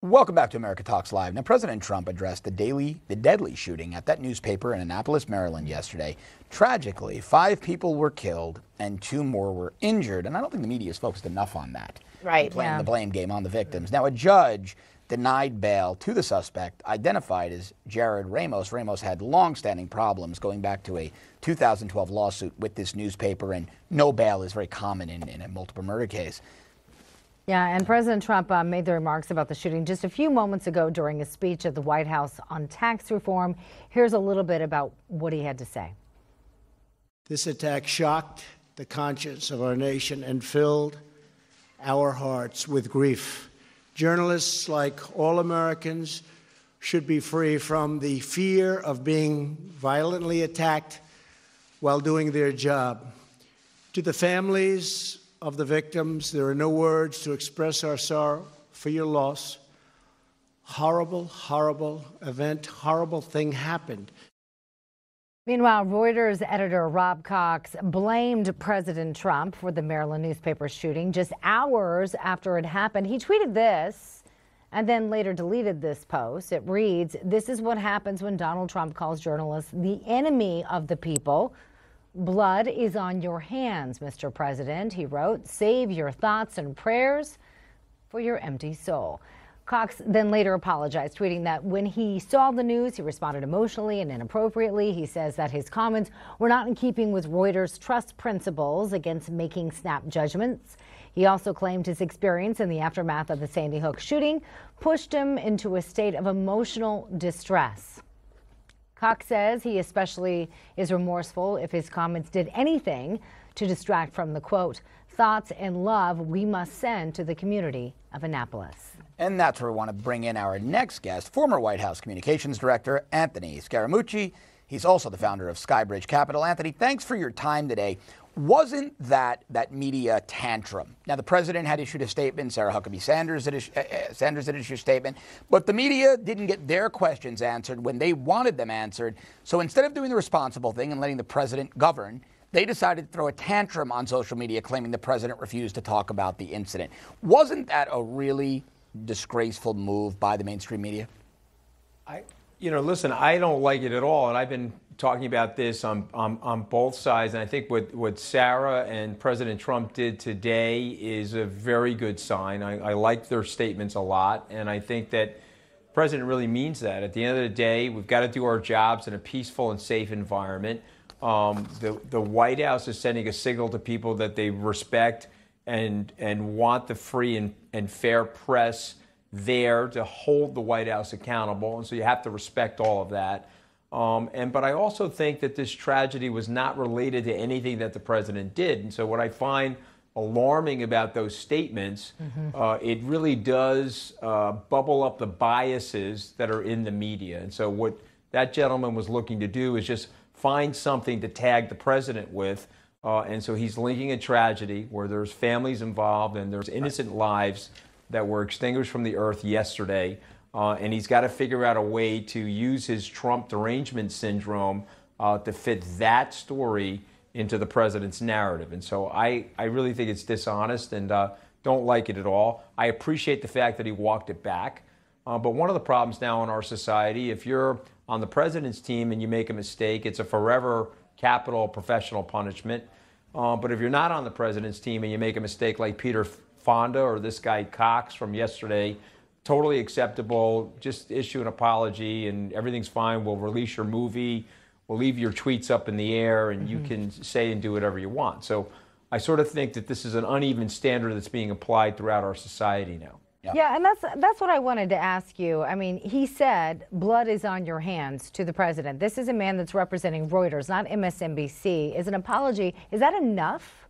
Welcome back to America Talks Live. Now, President Trump addressed the deadly shooting at that newspaper in Annapolis, Maryland yesterday. Tragically, 5 people were killed and 2 more were injured. And I don't think the media is focused enough on that. Right. Playing the blame game on the victims. Now, a judge denied bail to the suspect, identified as Jared Ramos. Ramos had long-standing problems going back to a 2012 lawsuit with this newspaper, and no bail is very common in a multiple murder case. Yeah, and President Trump made the remarks about the shooting just a few moments ago during a speech at the White House on tax reform. Here's a little bit about what he had to say. This attack shocked the conscience of our nation and filled our hearts with grief. Journalists, like all Americans, should be free from the fear of being violently attacked while doing their job. To the families of the victims, there are no words to express our sorrow for your loss. Horrible, horrible event, horrible thing happened. Meanwhile, Reuters editor Rob Cox blamed President Trump for the Maryland newspaper shooting just hours after it happened. He tweeted this and then later deleted this post. It reads, "This is what happens when Donald Trump calls journalists the enemy of the people. Blood is on your hands, Mr. President," he wrote. "Save your thoughts and prayers for your empty soul." Cox then later apologized, tweeting that when he saw the news, he responded emotionally and inappropriately. He says that his comments were not in keeping with Reuters' trust principles against making snap judgments. He also claimed his experience in the aftermath of the Sandy Hook shooting pushed him into a state of emotional distress. Cox says he especially is remorseful if his comments did anything to distract from the, quote, thoughts and love we must send to the community of Annapolis. And that's where we want to bring in our next guest, former White House Communications Director Anthony Scaramucci. He's also the founder of Skybridge Capital. Anthony, thanks for your time today. Wasn't that media tantrum? Now, the president had issued a statement. Sarah Huckabee Sanders had issued a statement. But the media didn't get their questions answered when they wanted them answered. So instead of doing the responsible thing and letting the president govern, they decided to throw a tantrum on social media, claiming the president refused to talk about the incident. Wasn't that a really disgraceful move by the mainstream media? Listen, I don't like it at all. And I've been talking about this on both sides. And I think what Sarah and President Trump did today is a very good sign. I like their statements a lot. And I think that the president really means that. At the end of the day, we've got to do our jobs in a peaceful and safe environment. The White House is sending a signal to people that they respect and want the free and fair press there to hold the White House accountable. And so you have to respect all of that. But I also think that this tragedy was not related to anything that the president did. And so what I find alarming about those statements, it really does bubble up the biases that are in the media. And so what that gentleman was looking to do is just find something to tag the president with. And so he's linking a tragedy where there's families involved and there's innocent lives that were extinguished from the earth yesterday. And he's got to figure out a way to use his Trump derangement syndrome to fit that story into the president's narrative. And so I really think it's dishonest and don't like it at all. I appreciate the fact that he walked it back. But one of the problems now in our society, if you're on the president's team and you make a mistake, it's a forever capital professional punishment. But if you're not on the president's team and you make a mistake like Peter Fonda or this guy Cox from yesterday, totally acceptable. Just issue an apology and everything's fine. We'll release your movie. We'll leave your tweets up in the air and you can say and do whatever you want. So I sort of think that this is an uneven standard that's being applied throughout our society now. Yeah, and that's what I wanted to ask you. I mean, he said blood is on your hands to the president. This is a man that's representing Reuters, not MSNBC. Is an apology, is that enough?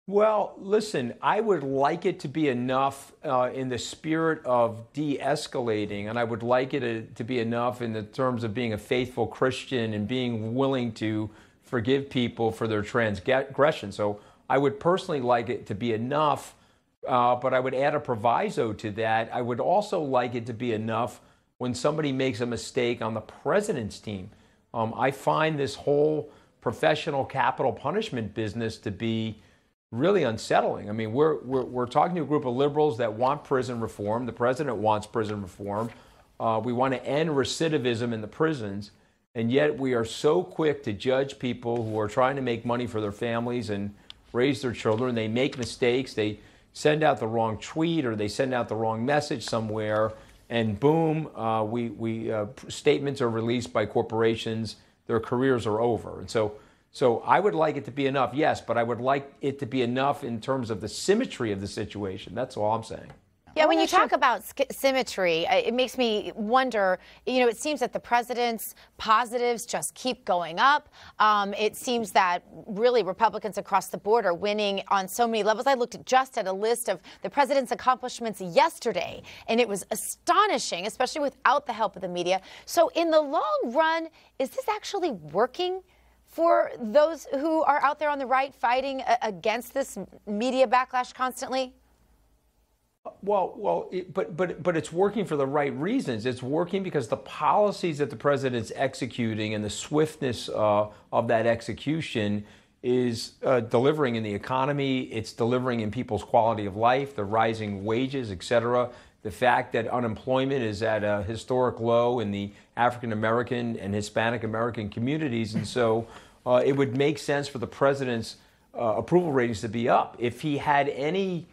Well, listen, I would like it to be enough in the spirit of de-escalating, and I would like it to be enough in the terms of being a faithful Christian and being willing to forgive people for their transgression. So I would personally like it to be enough, but I would add a proviso to that. I would also like it to be enough when somebody makes a mistake on the president's team. I find this whole professional capital punishment business to be really unsettling. I mean, we're talking to a group of liberals that want prison reform. The president wants prison reform. We want to end recidivism in the prisons. And yet we are so quick to judge people who are trying to make money for their families and raise their children. They make mistakes. They send out the wrong tweet or they send out the wrong message somewhere. And boom, statements are released by corporations. Their careers are over. And so I would like it to be enough, yes, but I would like it to be enough in terms of the symmetry of the situation. That's all I'm saying. Yeah, when you talk about symmetry, it makes me wonder, it seems that the president's positives just keep going up. It seems that really Republicans across the board are winning on so many levels. I looked at a list of the president's accomplishments yesterday, and it was astonishing, especially without the help of the media. So in the long run, is this actually working for those who are out there on the right fighting against this media backlash constantly? But it's working for the right reasons. It's working because the policies that the president's executing and the swiftness of that execution is delivering in the economy. It's delivering in people's quality of life, the rising wages, et cetera. The fact that unemployment is at a historic low in the African American and Hispanic American communities. And so it would make sense for the president's approval ratings to be up. If he had any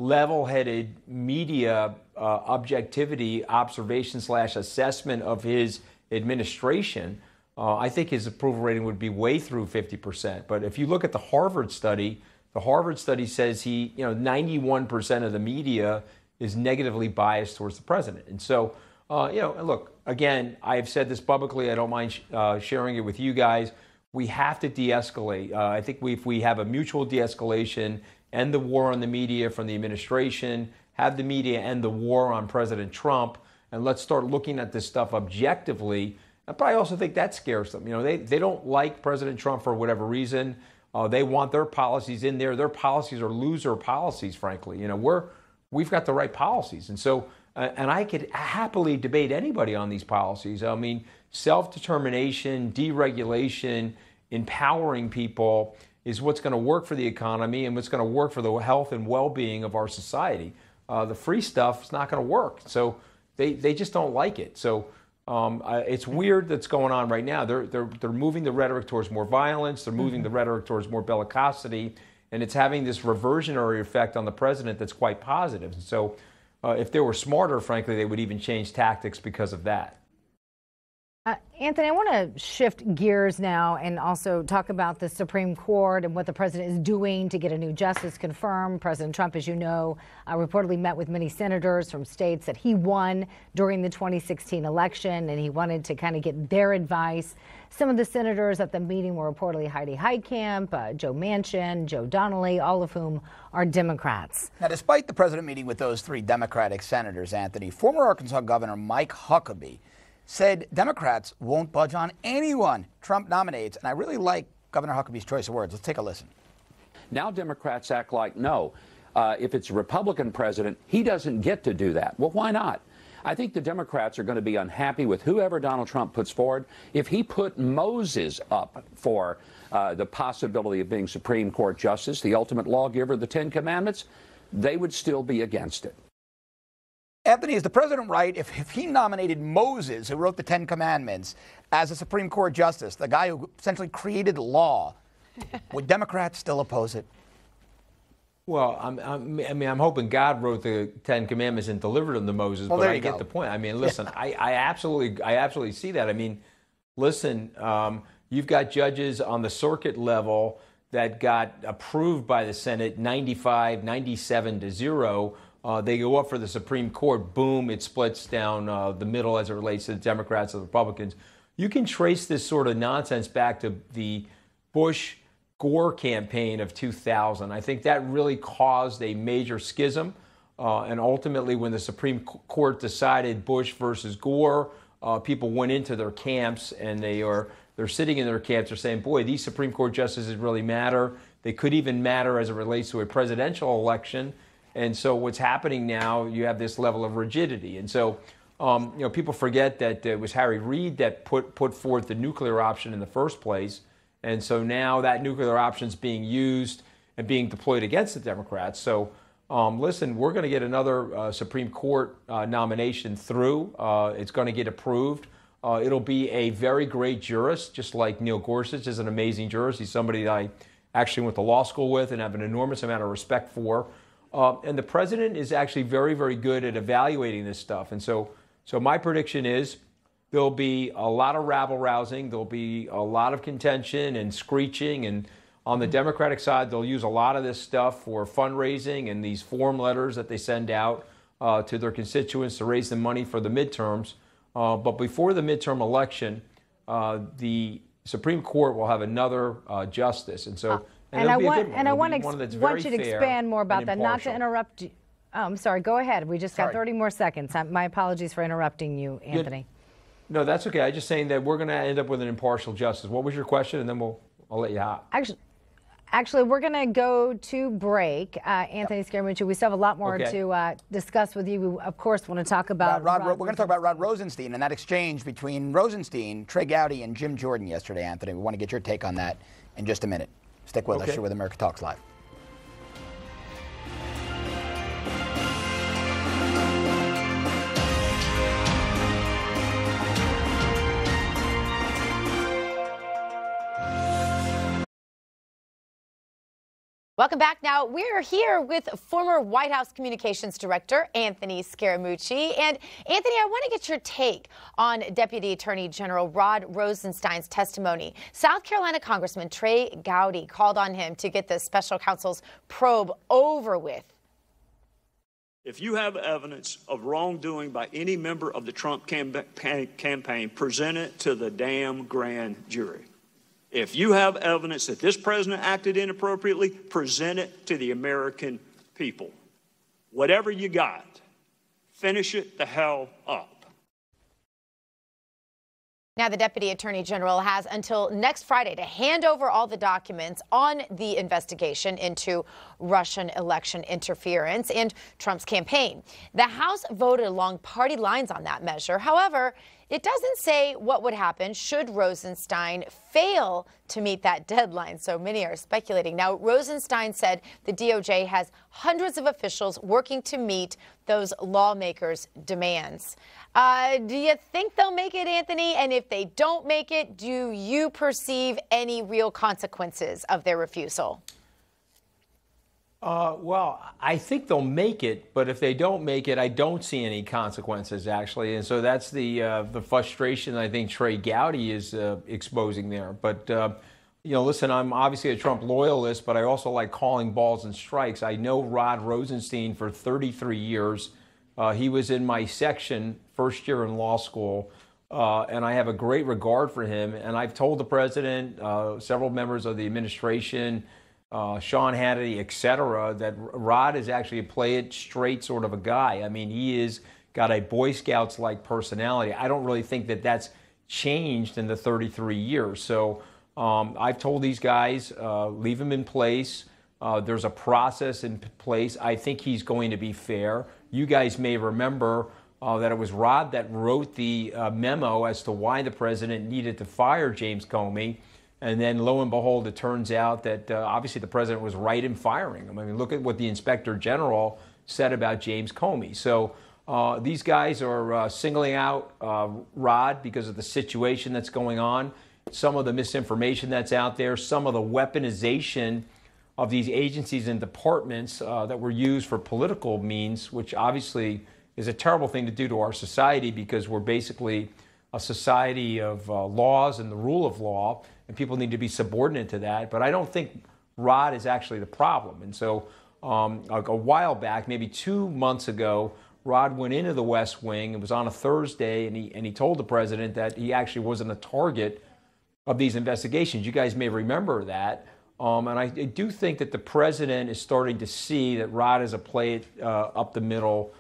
level-headed media objectivity, observation / assessment of his administration, I think his approval rating would be way through 50%. But if you look at the Harvard study says 91% of the media is negatively biased towards the president. And so, look, again, I have said this publicly. I don't mind sharing it with you guys. We have to de-escalate. I think if we have a mutual de-escalation, end the war on the media from the administration, have the media end the war on President Trump, and let's start looking at this stuff objectively. But I also think that scares them. They don't like President Trump for whatever reason. They want their policies in there. Their policies are loser policies, frankly. We've got the right policies. And so, and I could happily debate anybody on these policies. I mean, self-determination, deregulation, empowering people is what's going to work for the economy and what's going to work for the health and well-being of our society. The free stuff is not going to work. So they just don't like it. So it's weird that's going on right now. They're moving the rhetoric towards more violence. They're moving the rhetoric towards more bellicosity. And it's having this reversionary effect on the president that's quite positive. And so if they were smarter, frankly, they would even change tactics because of that. Anthony, I want to shift gears now and also talk about the Supreme Court and what the president is doing to get a new justice confirmed. President Trump, as you know, reportedly met with many senators from states that he won during the 2016 election, and he wanted to kind of get their advice. Some of the senators at the meeting were reportedly Heidi Heitkamp, Joe Manchin, Joe Donnelly, all of whom are Democrats. Now, despite the president meeting with those three Democratic senators, Anthony, former Arkansas Governor Mike Huckabee said Democrats won't budge on anyone Trump nominates. And I really like Governor Huckabee's choice of words. Let's take a listen. Now Democrats act like, no, if it's a Republican president, he doesn't get to do that. Well, why not? I think the Democrats are going to be unhappy with whoever Donald Trump puts forward. If he put Moses up for the possibility of being Supreme Court justice, the ultimate lawgiver, the Ten Commandments, they would still be against it. Anthony, is the president right if he nominated Moses, who wrote the Ten Commandments, as a Supreme Court justice, the guy who essentially created law, would Democrats still oppose it? Well, I'm hoping God wrote the Ten Commandments and delivered them to Moses, well, but I get the point. I mean, listen, I absolutely see that. I mean, listen, you've got judges on the circuit level that got approved by the Senate 97-0. They go up for the Supreme Court, boom, it splits down the middle as it relates to the Democrats and the Republicans. You can trace this sort of nonsense back to the Bush-Gore campaign of 2000. I think that really caused a major schism. And ultimately, when the Supreme Court decided Bush versus Gore, people went into their camps and they're sitting in their camps. They're saying, boy, these Supreme Court justices really matter. They could even matter as it relates to a presidential election. And so what's happening now, you have this level of rigidity. And so, people forget that it was Harry Reid that put forth the nuclear option in the first place. And so now that nuclear option is being used and being deployed against the Democrats. So listen, we're going to get another Supreme Court nomination through. It's going to get approved. It'll be a very great jurist, just like Neil Gorsuch is an amazing jurist. He's somebody that I actually went to law school with and have an enormous amount of respect for. And the president is actually very, very good at evaluating this stuff. And so my prediction is there'll be a lot of rabble-rousing. There'll be a lot of contention and screeching. And on the Democratic side, they'll use a lot of this stuff for fundraising and these form letters that they send out to their constituents to raise the money for the midterms. But before the midterm election, the Supreme Court will have another justice. And so and I want you to fair expand more about that. Not to impartial. interrupt you. Oh, I'm sorry. Go ahead. We just got 30 more seconds. My apologies for interrupting you, Anthony. No, that's okay. I'm just saying that we're going to end up with an impartial justice. What was your question? And then I'll let you hop. Actually, we're going to go to break. Anthony Scaramucci, we still have a lot more to discuss with you. We, of course, want to talk about we're going to talk about Rod Rosenstein and that exchange between Rosenstein, Trey Gowdy, and Jim Jordan yesterday, Anthony. We want to get your take on that in just a minute. Stick with us. You're with America Talks Live. Welcome back. Now, we're here with former White House Communications Director Anthony Scaramucci. And Anthony, I want to get your take on Deputy Attorney General Rod Rosenstein's testimony. South Carolina Congressman Trey Gowdy called on him to get the special counsel's probe over with. If you have evidence of wrongdoing by any member of the Trump campaign, present it to the damn grand jury. If you have evidence that this president acted inappropriately, present it to the American people. Whatever you got, finish it the hell up. Now, the Deputy Attorney General has until next Friday to hand over all the documents on the investigation into Russian election interference and Trump's campaign. The House voted along party lines on that measure. However, it doesn't say what would happen should Rosenstein fail to meet that deadline. So many are speculating. Now, Rosenstein said the DOJ has hundreds of officials working to meet those lawmakers' demands. Do you think they'll make it, Anthony? And if they don't make it, do you perceive any real consequences of their refusal? Well, I think they'll make it, but if they don't make it, I don't see any consequences, actually. And so that's the frustration I think Trey Gowdy is exposing there. But, listen, I'm obviously a Trump loyalist, but I also like calling balls and strikes. I know Rod Rosenstein for 33 years. He was in my section first year in law school, and I have a great regard for him. And I've told the president, several members of the administration, Sean Hannity, et cetera, that Rod is actually a play it straight sort of a guy. I mean, he is got a Boy Scouts-like personality. I don't really think that that's changed in the 33 years. So I've told these guys, leave him in place. There's a process in place. I think he's going to be fair. You guys may remember that it was Rod that wrote the memo as to why the president needed to fire James Comey. And then, lo and behold, it turns out that obviously the president was right in firing him. I mean, look at what the Inspector General said about James Comey. So these guys are singling out Rod because of the situation that's going on, some of the misinformation that's out there, some of the weaponization of these agencies and departments that were used for political means, which obviously is a terrible thing to do to our society because we're basically a society of laws and the rule of law, and people need to be subordinate to that. But I don't think Rod is actually the problem. And so a while back, maybe 2 months ago, Rod went into the West Wing. It was on a Thursday, and he told the president that he actually wasn't a target of these investigations. You guys may remember that. And I do think that the president is starting to see that Rod is a play it up the middle,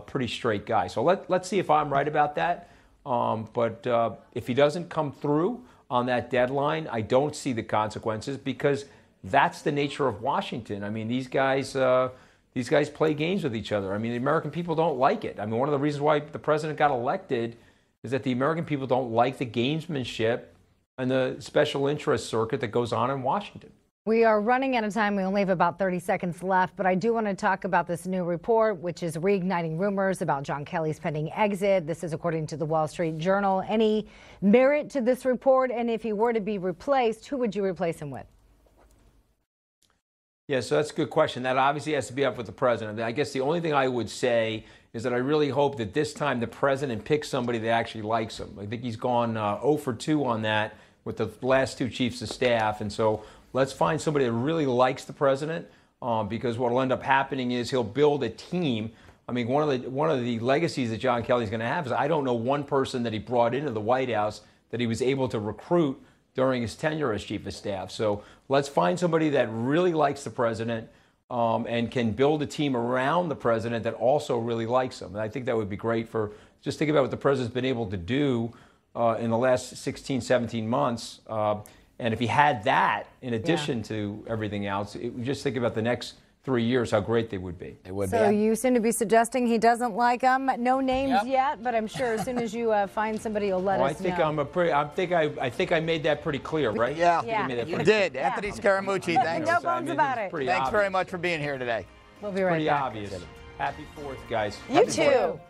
pretty straight guy. So let's see if I'm right about that. But if he doesn't come through on that deadline, I don't see the consequences because that's the nature of Washington. I mean, these guys play games with each other. I mean, the American people don't like it. I mean, one of the reasons why the president got elected is that the American people don't like the gamesmanship and the special interest circuit that goes on in Washington. We are running out of time. We only have about 30 seconds left, but I do want to talk about this new report, which is reigniting rumors about John Kelly's pending exit. This is according to the Wall Street Journal. Any merit to this report? And if he were to be replaced, who would you replace him with? Yeah, so that's a good question. That obviously has to be up with the president. I guess the only thing I would say is that I really hope that this time the president picks somebody that actually likes him. I think he's gone 0 for 2 on that with the last 2 chiefs of staff. And so let's find somebody that really likes the president, because what will end up happening is he'll build a team. I mean, one of the legacies that John Kelly's going to have is I don't know one person that he brought into the White House that he was able to recruit during his tenure as chief of staff. So let's find somebody that really likes the president and can build a team around the president that also really likes him. And I think that would be great for, just think about what the president's been able to do in the last 16, 17 months. And if he had that in addition to everything else, just think about the next 3 years, how great they would be. It would So be. you seem to be suggesting he doesn't like him. No names yet, but I'm sure as soon as you find somebody, you'll let us know. I think I made that pretty clear, right? Yeah, You did. Anthony Scaramucci, thanks. No bones about it. Thanks very much for being here today. We'll be right Pretty back. obvious. Happy 4th, guys. You too.